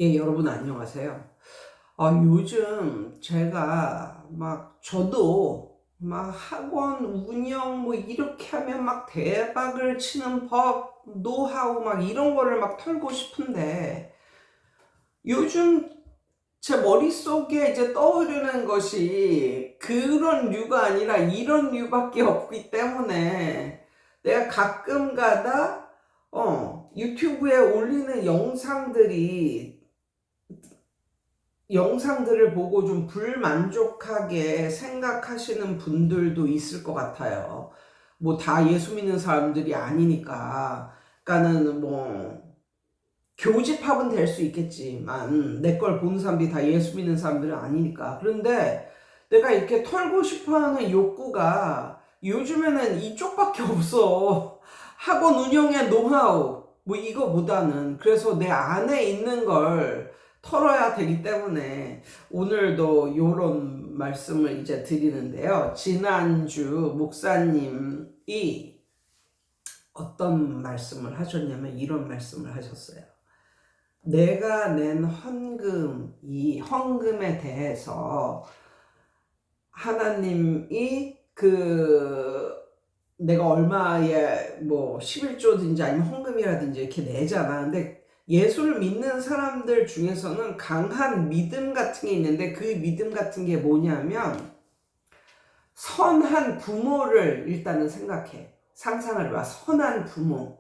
예, 여러분 안녕하세요. 요즘 제가 저도 학원 운영 이렇게 하면 대박을 치는 법, 노하우 이런 거를 털고 싶은데 요즘 제 머릿속에 이제 떠오르는 것이 그런 류가 아니라 이런 류밖에 없기 때문에 내가 가끔 가다 유튜브에 올리는 영상들을 보고 좀 불만족하게 생각하시는 분들도 있을 것 같아요. 다 예수 믿는 사람들이 아니니까. 그러니까는 교집합은 될 수 있겠지만 내 걸 보는 사람들이 다 예수 믿는 사람들은 아니니까. 그런데 내가 이렇게 털고 싶어하는 욕구가 요즘에는 이쪽밖에 없어. 학원 운영의 노하우 이거보다는. 그래서 내 안에 있는 걸 털어야 되기 때문에 오늘도 요런 말씀을 이제 드리는데요. 지난주 목사님이 어떤 말씀을 하셨냐면 이런 말씀을 하셨어요. 내가 낸 이 헌금에 대해서 하나님이 내가 얼마의 11조든지 아니면 헌금이라든지 이렇게 내잖아. 근데 예수를 믿는 사람들 중에서는 강한 믿음 같은 게 있는데 그 믿음 같은 게 뭐냐면 선한 부모를 일단은 상상을 해봐. 선한 부모.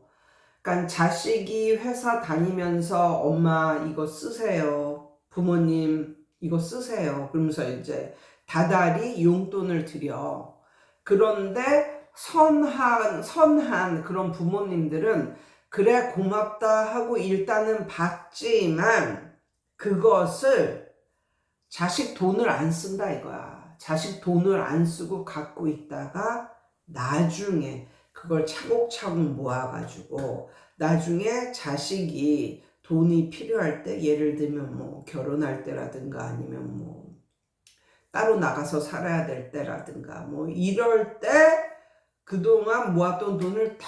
그러니까 자식이 회사 다니면서 엄마 이거 쓰세요. 부모님 이거 쓰세요. 그러면서 이제 다달이 용돈을 드려. 그런데 선한 그런 부모님들은 그래 고맙다 하고 일단은 받지만 그것을 자식 돈을 안 쓴다 이거야. 자식 돈을 안 쓰고 갖고 있다가 나중에 그걸 차곡차곡 모아가지고 나중에 자식이 돈이 필요할 때, 예를 들면 결혼할 때라든가 아니면 따로 나가서 살아야 될 때라든가 이럴 때 그동안 모았던 돈을 탁,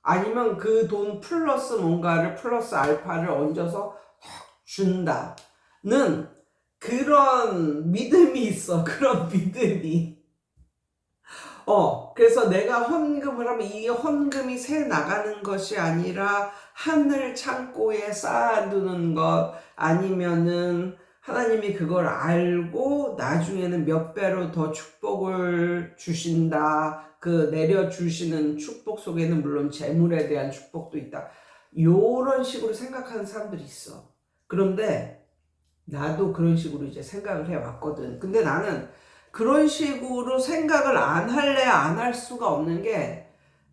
아니면 그 돈 플러스 뭔가를 플러스 알파를 얹어서 탁 준다는 그런 믿음이 있어. 그런 믿음이. 그래서 내가 헌금을 하면 이 헌금이 새 나가는 것이 아니라 하늘 창고에 쌓아두는 것, 아니면은 하나님이 그걸 알고 나중에는 몇 배로 더 축복을 주신다. 그 내려주시는 축복 속에는 물론 재물에 대한 축복도 있다. 요런 식으로 생각하는 사람들이 있어. 그런데 나도 그런 식으로 이제 생각을 해왔거든. 근데 나는 그런 식으로 생각을 안 할래 안 할 수가 없는 게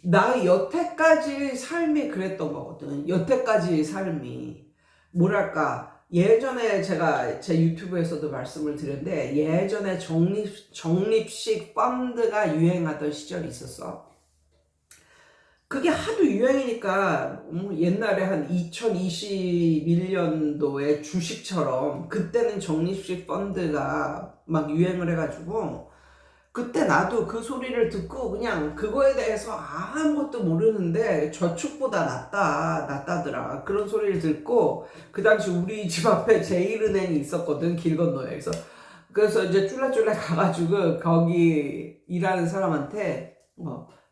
나 여태까지 삶이 그랬던 거거든. 여태까지 삶이 뭐랄까, 예전에 제가 제 유튜브에서도 말씀을 드렸는데 예전에 적립식 펀드가 유행하던 시절이 있었어. 그게 하도 유행이니까 옛날에 한 2021년도에 주식처럼 그때는 적립식 펀드가 유행을 해가지고 그때 나도 그 소리를 듣고 그냥 그거에 대해서 아무것도 모르는데 저축보다 낫다더라. 그런 소리를 듣고 그 당시 우리 집 앞에 제일은행이 있었거든, 길 건너에. 그래서 이제 쫄래쫄래 가가지고 거기 일하는 사람한테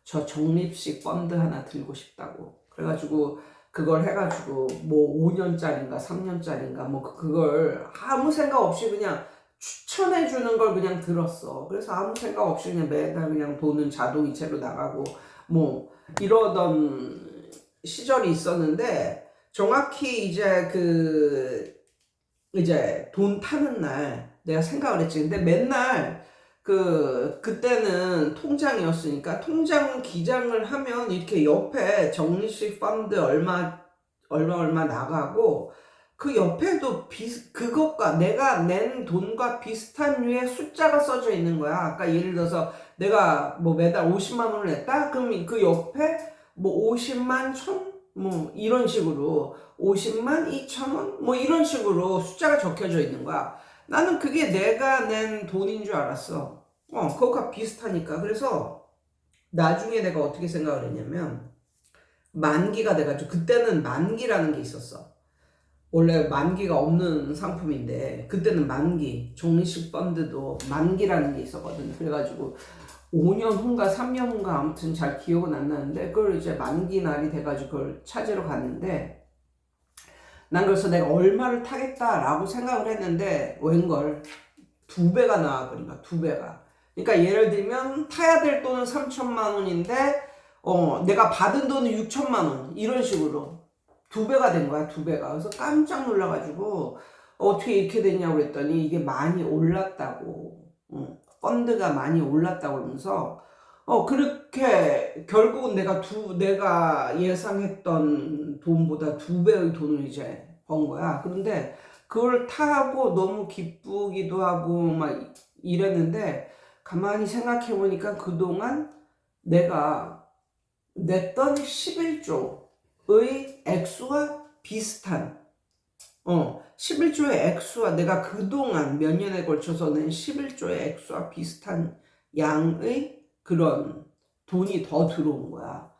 저 적립식 펀드 하나 들고 싶다고. 그래가지고 그걸 해가지고 5년짜리인가 3년짜리인가 그걸 아무 생각 없이 그냥 추천해 주는 걸 그냥 들었어. 그래서 아무 생각 없이 그냥 매달 그냥 돈은 자동이체로 나가고 이러던 시절이 있었는데, 정확히 이제 돈 타는 날 내가 생각을 했지. 근데 맨날 그때는 통장이었으니까 통장 기장을 하면 이렇게 옆에 적립식 펀드 얼마 나가고 그 옆에도 그것과 내가 낸 돈과 비슷한 류의 숫자가 써져 있는 거야. 아까 예를 들어서 내가 매달 50만 원을 냈다? 그럼 그 옆에 50만 천? 이런 식으로 50만 2천 원? 이런 식으로 숫자가 적혀져 있는 거야. 나는 그게 내가 낸 돈인 줄 알았어. 그거가 비슷하니까. 그래서 나중에 내가 어떻게 생각을 했냐면 만기가 돼가지고, 그때는 만기라는 게 있었어. 원래 만기가 없는 상품인데 그때는 만기, 종이식 펀드도 만기라는 게 있었거든. 그래가지고 5년 후인가 3년 후인가 아무튼 잘 기억은 안 나는데 그걸 이제 만기 날이 돼가지고 그걸 찾으러 갔는데 난 그래서 내가 얼마를 타겠다라고 생각을 했는데 웬걸 2배가 나와버린 거야. 2배가. 그러니까 예를 들면 타야 될 돈은 3천만 원인데 내가 받은 돈은 6천만 원 이런 식으로 2배가 된 거야. 2배가. 그래서 깜짝 놀라가지고 어떻게 이렇게 됐냐고 그랬더니 이게 많이 올랐다고. 펀드가 많이 올랐다고 그러면서 그렇게 결국은 내가 예상했던 돈보다 2배의 돈을 이제 번 거야. 그런데 그걸 타고 너무 기쁘기도 하고 막 이랬는데 가만히 생각해 보니까 그동안 내가 냈던 11조의 액수와 비슷한 11조의 액수와 내가 그동안 몇 년에 걸쳐서 낸 11조의 액수와 비슷한 양의 그런 돈이 더 들어온 거야.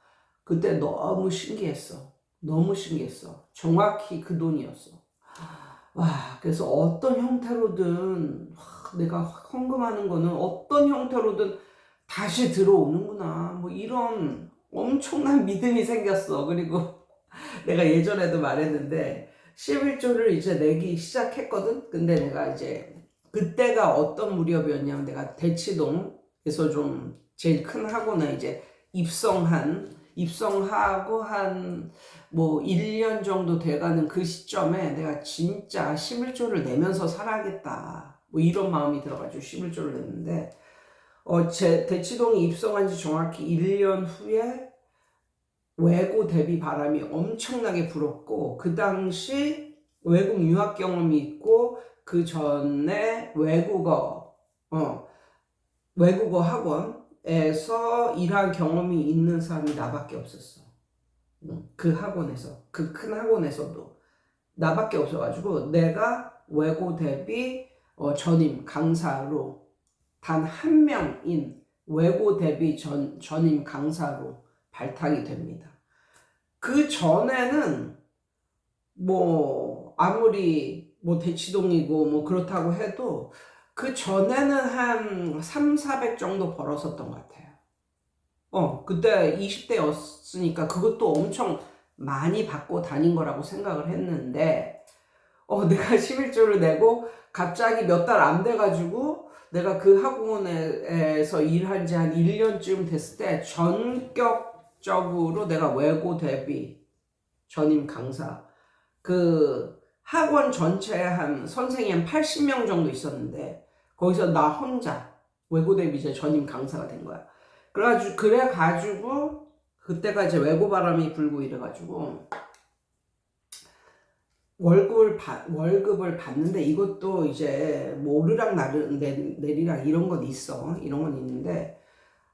그때 너무 신기했어. 너무 신기했어. 정확히 그 돈이었어. 와, 그래서 어떤 형태로든 내가 헌금하는 거는 어떤 형태로든 다시 들어오는구나. 뭐 이런 엄청난 믿음이 생겼어. 그리고 내가 예전에도 말했는데 11조를 이제 내기 시작했거든. 근데 내가 이제 그때가 어떤 무렵이었냐면 내가 대치동에서 좀 제일 큰 학원에 이제 입성하고 한 뭐 1년 정도 돼가는 그 시점에 내가 진짜 11조를 내면서 살아야겠다. 뭐 이런 마음이 들어가지고 11조를 냈는데 제 대치동이 입성한 지 정확히 1년 후에 외고 대비 바람이 엄청나게 불었고 그 당시 외국 유학 경험이 있고 그 전에 외국어 학원에서 일한 경험이 있는 사람이 나밖에 없었어. 그 학원에서 그 큰 학원에서도 나밖에 없어가지고 내가 외고 대비 전임 강사로 단 한 명인 외고 대비 전임 강사로 발탁이 됩니다. 그 전에는 뭐 아무리 뭐 대치동이고 뭐 그렇다고 해도 그 전에는 한 3, 400 정도 벌었었던 것 같아요. 그때 20대였으니까 그것도 엄청 많이 받고 다닌 거라고 생각을 했는데 내가 11조를 내고 갑자기 몇 달 안 돼가지고 내가 그 학원에서 일한 지 한 1년쯤 됐을 때 전격적으로 내가 외고 대비 전임 강사 그 학원 전체에 한 선생이 한 80명 정도 있었는데 거기서 나 혼자 외고 대비 이제 전임 강사가 된 거야. 그래가지고 그때가 이제 외고 바람이 불고 이래가지고 월급을 받는데 이것도 이제 뭐 오르락 내리락 이런 건 있어. 이런 건 있는데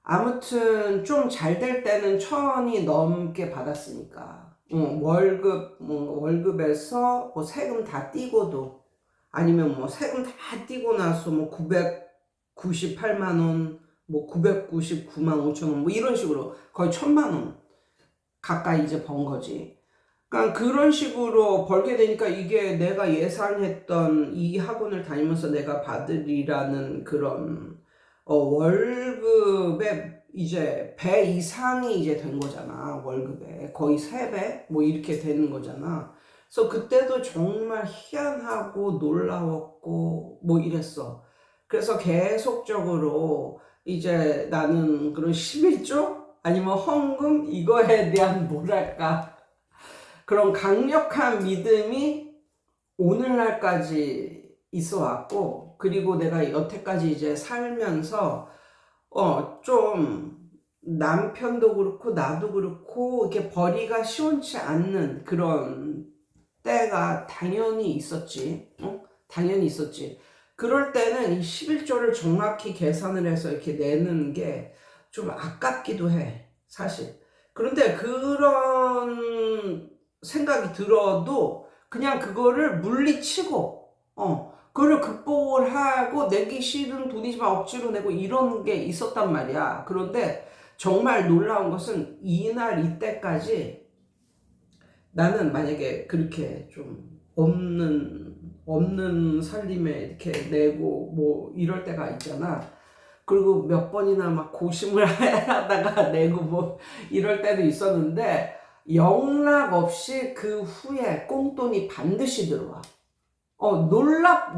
아무튼 좀 잘 될 때는 1,000이 넘게 받았으니까 월급에서 뭐 세금 다 떼고도 아니면 뭐 세금 다 떼고 나서 뭐 998만 원, 뭐 999만 5천 원 뭐 이런 식으로 거의 1,000만 원 가까이 이제 번 거지. 그러니까 그런 식으로 벌게 되니까 이게 내가 예상했던 이 학원을 다니면서 내가 받으리라는 그런 월급의 이제 배 이상이 이제 된 거잖아. 월급에 거의 3배 뭐 이렇게 되는 거잖아. 그래서 그때도 정말 희한하고 놀라웠고 뭐 이랬어. 그래서 계속적으로 이제 나는 그런 11조 아니면 헌금 이거에 대한 뭐랄까 그런 강력한 믿음이 오늘날까지 있어 왔고 그리고 내가 여태까지 이제 살면서 좀 남편도 그렇고 나도 그렇고 이렇게 벌이가 시원치 않는 그런 때가 당연히 있었지. 당연히 있었지. 그럴 때는 이 11조를 정확히 계산을 해서 이렇게 내는 게 좀 아깝기도 해, 사실. 그런데 그런 생각이 들어도 그냥 그거를 물리치고, 그거를 극복을 하고 내기 싫은 돈이지만 억지로 내고 이런 게 있었단 말이야. 그런데 정말 놀라운 것은 이날 이때까지 나는 만약에 그렇게 좀 없는 살림에 이렇게 내고 뭐 이럴 때가 있잖아. 그리고 몇 번이나 막 고심을 하다가 내고 뭐 이럴 때도 있었는데 영락없이 그 후에 꽁돈이 반드시 들어와.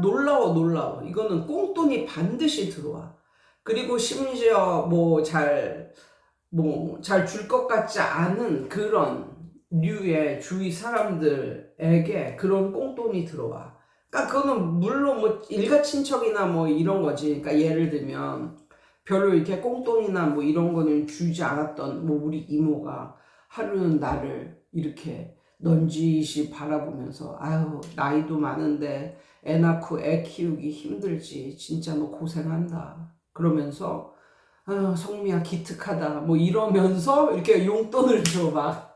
놀라워. 이거는 꽁돈이 반드시 들어와. 그리고 심지어 잘 줄 것 같지 않은 그런 류의 주위 사람들에게 그런 꽁돈이 들어와. 그러니까 그거는 물론 뭐 일가 친척이나 뭐 이런 거지. 그러니까 예를 들면 별로 이렇게 꽁돈이나 뭐 이런 거는 주지 않았던 뭐 우리 이모가 하루는 나를 이렇게 넌지시 바라보면서 아유 나이도 많은데 애 낳고 애 키우기 힘들지 진짜 너 고생한다 그러면서 성미야 기특하다 뭐 이러면서 이렇게 용돈을 줘 막.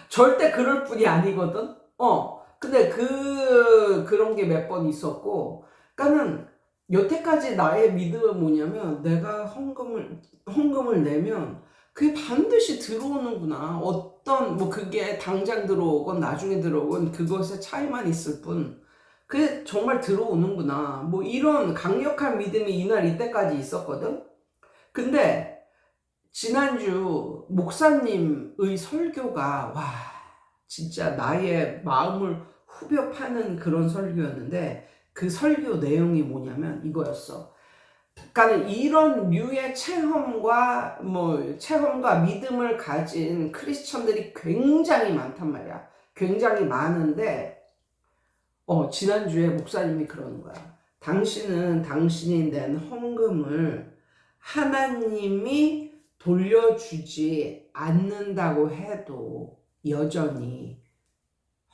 절대 그럴 뿐이 아니거든. 근데 그런 게 몇 번 있었고, 그러니까는 여태까지 나의 믿음은 뭐냐면 내가 헌금을 내면 그게 반드시 들어오는구나. 어떤 뭐 그게 당장 들어오건 나중에 들어오건 그것의 차이만 있을 뿐 그게 정말 들어오는구나. 뭐 이런 강력한 믿음이 이날 이때까지 있었거든. 근데 지난주 목사님의 설교가 와 진짜 나의 마음을 후벼 파는 그런 설교였는데 그 설교 내용이 뭐냐면 이거였어. 그러니까 이런 류의 체험과 믿음을 가진 크리스천들이 굉장히 많단 말이야. 굉장히 많은데 지난주에 목사님이 그러는 거야. 당신은 당신이 낸 헌금을 하나님이 돌려주지 않는다고 해도 여전히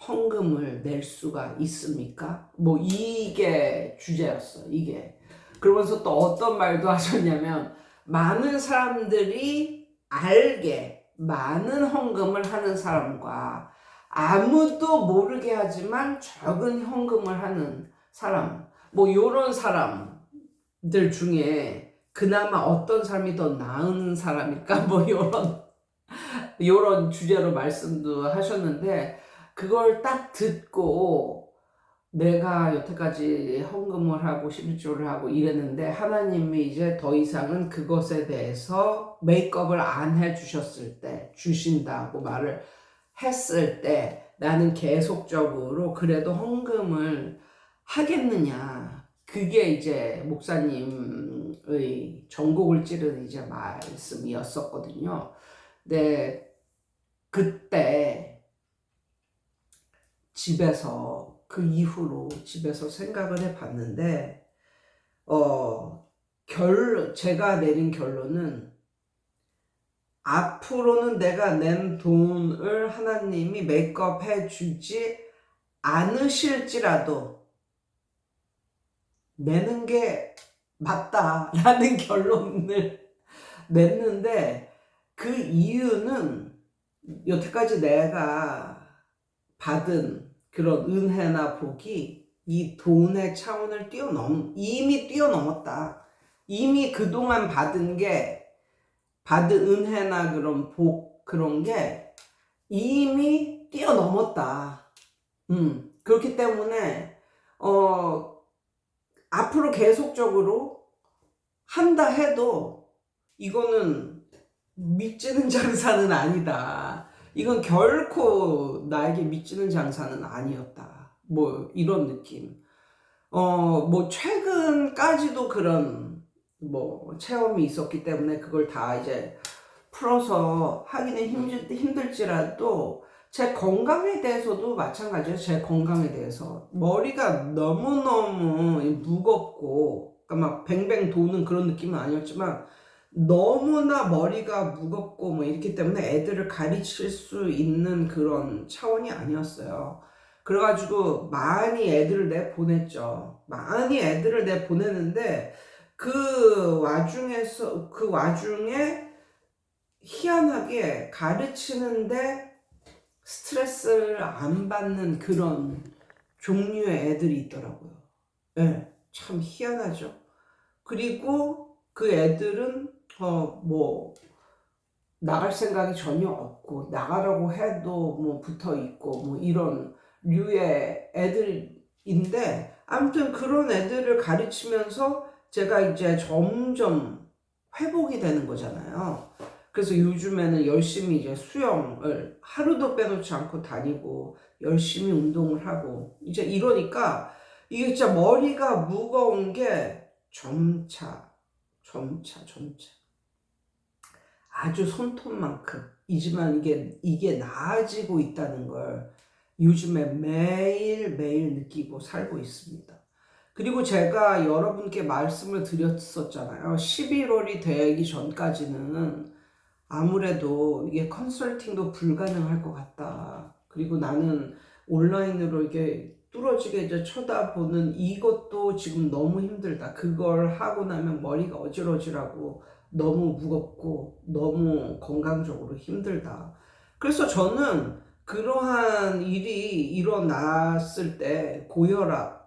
헌금을 낼 수가 있습니까? 뭐 이게 주제였어. 이게. 그러면서 또 어떤 말도 하셨냐면 많은 사람들이 알게 많은 헌금을 하는 사람과 아무도 모르게 하지만 적은 헌금을 하는 사람 뭐 요런 사람들 중에 그나마 어떤 사람이 더 나은 사람일까 뭐 요런 주제로 말씀도 하셨는데 그걸 딱 듣고 내가 여태까지 헌금을 하고 11조를 하고 이랬는데 하나님이 이제 더 이상은 그것에 대해서 메이크업을 안 해주셨을 때 주신다고 말을 했을 때 나는 계속적으로 그래도 헌금을 하겠느냐. 그게 이제 목사님의 전곡을 찌르는 이제 말씀이었었거든요. 근데 그때 그 이후로 집에서 생각을 해봤는데, 제가 내린 결론은 앞으로는 내가 낸 돈을 하나님이 메이크업 해주지 않으실지라도 내는 게 맞다라는 결론을 냈는데 그 이유는 여태까지 내가 받은 그런 은혜나 복이 이 돈의 차원을 이미 뛰어넘었다. 이미 그동안 받은 은혜나 그런 복, 그런 게 이미 뛰어넘었다. 그렇기 때문에, 앞으로 계속적으로 한다 해도 이거는 믿지는 장사는 아니다. 이건 결코 나에게 믿지는 장사는 아니었다. 뭐 이런 느낌. 뭐 최근까지도 그런 뭐 체험이 있었기 때문에 그걸 다 이제 풀어서 하기는 힘들지라도 제 건강에 대해서도 마찬가지예요. 제 건강에 대해서 머리가 너무너무 무겁고 그러니까 막 뱅뱅 도는 그런 느낌은 아니었지만 너무나 머리가 무겁고 뭐 이렇기 때문에 애들을 가르칠 수 있는 그런 차원이 아니었어요. 그래가지고 많이 애들을 내보냈죠. 많이 애들을 내보내는데 그 와중에 희한하게 가르치는데 스트레스를 안 받는 그런 종류의 애들이 있더라고요. 네, 참 희한하죠. 그리고 그 애들은 나갈 생각이 전혀 없고 나가려고 해도 뭐 붙어 있고 뭐 이런 류의 애들인데 아무튼 그런 애들을 가르치면서 제가 이제 점점 회복이 되는 거잖아요. 그래서 요즘에는 열심히 이제 수영을 하루도 빼놓지 않고 다니고 열심히 운동을 하고 이제 이러니까 이게 진짜 머리가 무거운 게 점차 아주 손톱만큼이지만 이게 나아지고 있다는 걸 요즘에 매일매일 느끼고 살고 있습니다. 그리고 제가 여러분께 말씀을 드렸었잖아요. 11월이 되기 전까지는 아무래도 이게 컨설팅도 불가능할 것 같다. 그리고 나는 온라인으로 이게 뚫어지게 이제 쳐다보는 이것도 지금 너무 힘들다. 그걸 하고 나면 머리가 어질어질하고 너무 무겁고 너무 건강적으로 힘들다. 그래서 저는 그러한 일이 일어났을 때 고혈압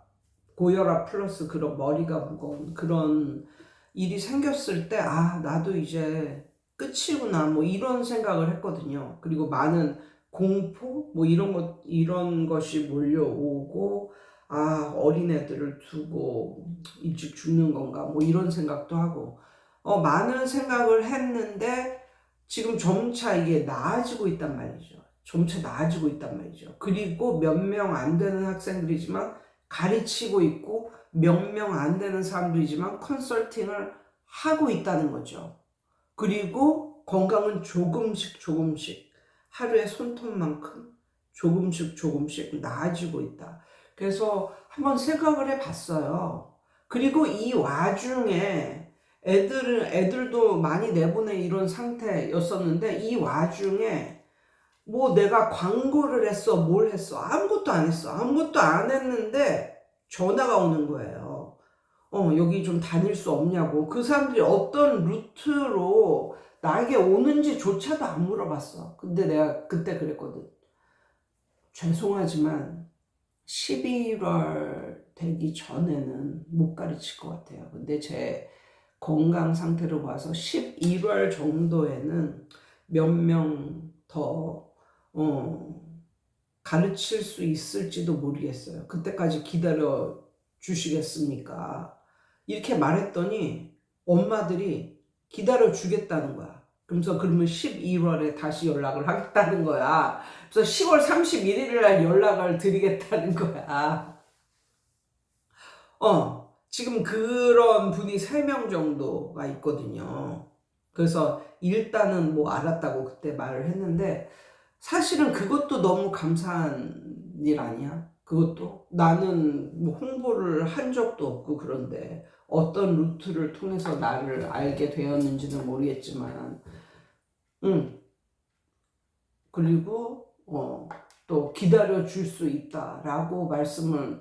플러스 그런 머리가 무거운 그런 일이 생겼을 때, 아, 나도 이제 끝이구나, 뭐 이런 생각을 했거든요. 그리고 많은 공포, 뭐 이런 것이 몰려오고, 아, 어린애들을 두고 일찍 죽는 건가, 뭐 이런 생각도 하고, 많은 생각을 했는데, 지금 점차 이게 나아지고 있단 말이죠. 점차 나아지고 있단 말이죠. 그리고 몇 명 안 되는 학생들이지만 가르치고 있고 몇 명 안 되는 사람들이지만 컨설팅을 하고 있다는 거죠. 그리고 건강은 조금씩 하루에 손톱만큼 조금씩 나아지고 있다. 그래서 한번 생각을 해봤어요. 그리고 이 와중에 애들도 많이 내보내 이런 상태였었는데 이 와중에 뭐 내가 광고를 했어, 뭘 했어, 아무것도 안 했어. 아무것도 안 했는데 전화가 오는 거예요. 여기 좀 다닐 수 없냐고. 그 사람들이 어떤 루트로 나에게 오는지조차도 안 물어봤어. 근데 내가 그때 그랬거든. 죄송하지만 11월 되기 전에는 못 가르칠 것 같아요. 근데 제 건강 상태로 봐서 11월 정도에는 몇 명 더 가르칠 수 있을지도 모르겠어요. 그때까지 기다려 주시겠습니까? 이렇게 말했더니 엄마들이 기다려 주겠다는 거야. 그러면 12월에 다시 연락을 하겠다는 거야. 그래서 10월 31일 날 연락을 드리겠다는 거야. 지금 그런 분이 3명 정도가 있거든요. 그래서 일단은 뭐 알았다고 그때 말을 했는데 사실은 그것도 너무 감사한 일 아니야? 그것도 나는 뭐 홍보를 한 적도 없고 그런데 어떤 루트를 통해서 나를 알게 되었는지는 모르겠지만 그리고 또 기다려 줄 수 있다라고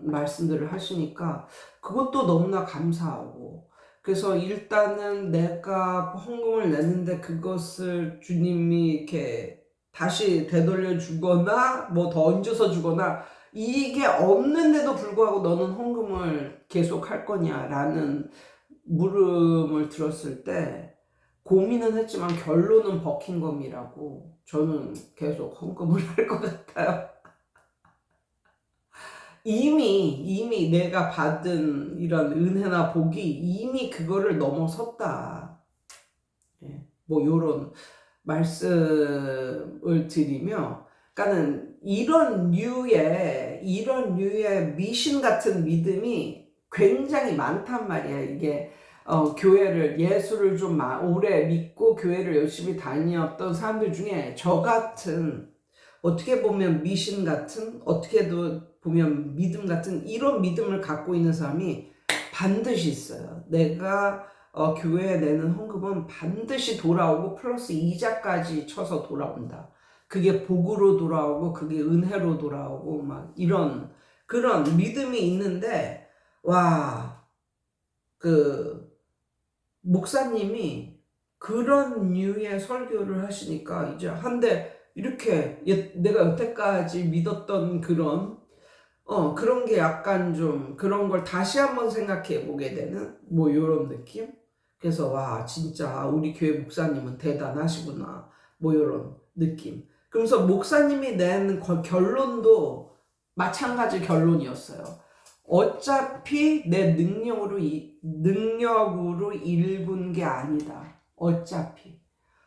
말씀들을 하시니까 그것도 너무나 감사하고 그래서 일단은 내가 헌금을 냈는데 그것을 주님이 이렇게 다시 되돌려 주거나 뭐 더 얹어서 주거나 이게 없는데도 불구하고 너는 헌금을 계속 할 거냐라는 물음을 들었을 때 고민은 했지만 결론은 버킹엄이라고 저는 계속 헌금을 할 것 같아요. 이미 내가 받은 이런 은혜나 복이 이미 그거를 넘어섰다. 뭐 요런 말씀을 드리며 그러니까는 이런 류의 미신 같은 믿음이 굉장히 많단 말이야. 이게 교회를 예수를 좀 오래 믿고 교회를 열심히 다녔던 사람들 중에 저 같은 어떻게 보면 미신 같은 어떻게도 보면 믿음 같은 이런 믿음을 갖고 있는 사람이 반드시 있어요. 내가 교회에 내는 헌금은 반드시 돌아오고 플러스 이자까지 쳐서 돌아온다. 그게 복으로 돌아오고 그게 은혜로 돌아오고 막 이런 그런 믿음이 있는데 그 목사님이 그런 류의 설교를 하시니까 이제 한데 이렇게 내가 여태까지 믿었던 그런 게 약간 좀 그런 걸 다시 한번 생각해 보게 되는 뭐 이런 느낌? 그래서 진짜 우리 교회 목사님은 대단하시구나 뭐 이런 느낌. 그러면서 목사님이 낸 결론도 마찬가지 결론이었어요. 어차피 내 능력으로 일군 게 아니다.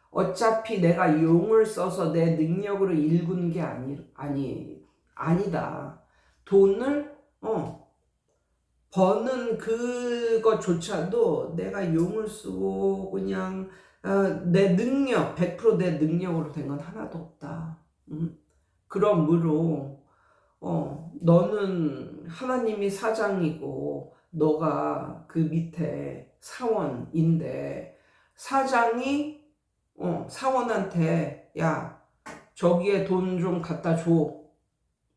어차피 내가 용을 써서 내 능력으로 일군 게 아니다. 돈을 버는 그것조차도 내가 용을 쓰고 그냥 내 능력, 100%내 능력으로 된 건 하나도 없다. 그러므로 너는 하나님이 사장이고 너가 그 밑에 사원인데 사장이 사원한테 야 저기에 돈 좀 갖다 줘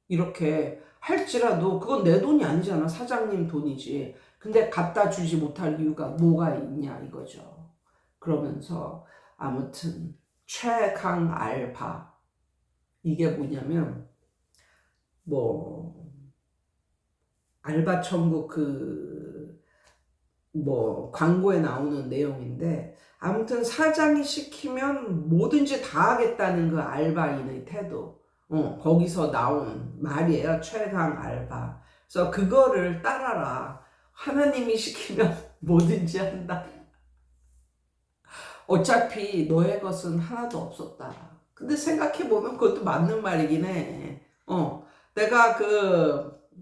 이렇게 할지라도 그건 내 돈이 아니잖아. 사장님 돈이지. 근데 갖다 주지 못할 이유가 뭐가 있냐 이거죠. 그러면서 아무튼 최강 알바 이게 뭐냐면 뭐 알바 천국 광고에 나오는 내용인데 아무튼 사장이 시키면 뭐든지 다 하겠다는 그 알바인의 태도 거기서 나온 말이에요. 최강 알바. 그래서 그거를 따라라. 하나님이 시키면 뭐든지 한다. 어차피 너의 것은 하나도 없었다. 근데 생각해보면 그것도 맞는 말이긴 해. 내가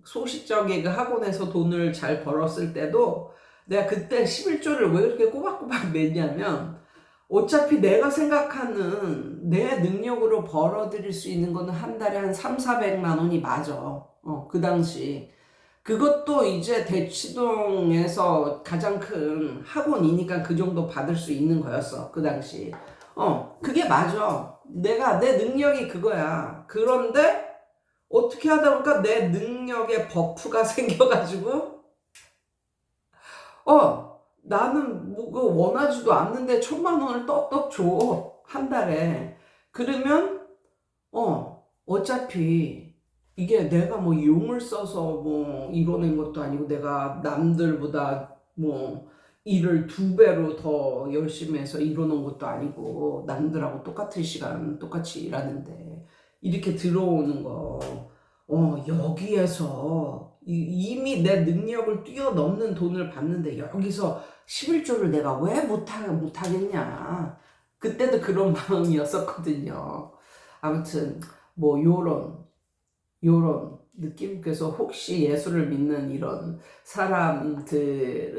소시적인 그 학원에서 돈을 잘 벌었을 때도 내가 그때 11조를 왜 이렇게 꼬박꼬박 냈냐면 어차피 내가 생각하는 내 능력으로 벌어들일 수 있는 거는 한 달에 한 300~400만 원이 맞아. 그 당시. 그것도 이제 대치동에서 가장 큰 학원이니까 그 정도 받을 수 있는 거였어. 그 당시. 그게 맞아. 내 능력이 그거야. 그런데 어떻게 하다 보니까 내 능력에 버프가 생겨가지고 나는 뭐 원하지도 않는데 1,000만 원을 떡떡 줘. 한 달에. 그러면 어차피 이게 내가 뭐 용을 써서 뭐 이뤄낸 것도 아니고 내가 남들보다 뭐 일을 2배로 더 열심히 해서 이뤄놓은 것도 아니고 남들하고 똑같은 시간 똑같이 일하는데 이렇게 들어오는 거 여기에서 이미 내 능력을 뛰어넘는 돈을 받는데 여기서 11조를 내가 왜 못하겠냐. 그때도 그런 마음이었었거든요. 아무튼 뭐 요런 느낌. 그래서 혹시 예수를 믿는 이런 사람들이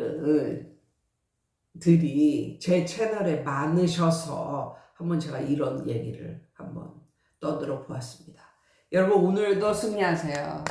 제 채널에 많으셔서 한번 제가 이런 얘기를 한번 떠들어 보았습니다. 여러분 오늘도 승리하세요.